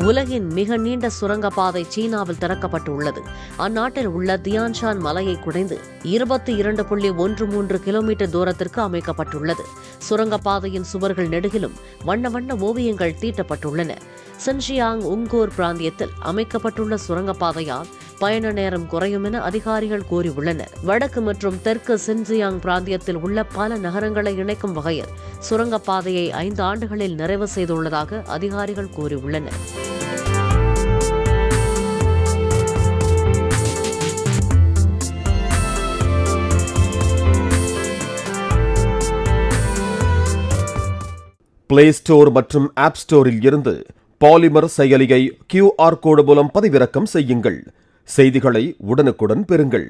உலகின் மிக நீண்ட சுரங்கப்பாதை சீனாவில் திறக்கப்பட்டுள்ளது. அந்நாட்டில் உள்ள தியான்ஷான் மலையை குடைந்து 22.13 கிலோமீட்டர் தூரத்திற்கு அமைக்கப்பட்டுள்ளது. சுரங்கப்பாதையின் சுவர்கள் நெடுகிலும் வண்ண வண்ண ஓவியங்கள் தீட்டப்பட்டுள்ளன. சின்ஜியாங் உங்கூர் பிராந்தியத்தில் அமைக்கப்பட்டுள்ள சுரங்கப்பாதையால் பயண நேரம் குறையும் என அதிகாரிகள் கூறியுள்ளனர். வடக்கு மற்றும் தெற்கு சின்ஜியாங் பிராந்தியத்தில் உள்ள பல நகரங்களை இணைக்கும் வகையில் சுரங்கப்பாதையை 5 ஆண்டுகளில் நிறைவு செய்துள்ளதாக அதிகாரிகள் கூறியுள்ளனர். பிளே ஸ்டோர் மற்றும் ஆப் ஸ்டோரில் இருந்து பாலிமர் செயலியை QR கோடு மூலம் பதிவிறக்கம் செய்யுங்கள். செய்திகளை உடனுக்குடன் பெறுங்கள்.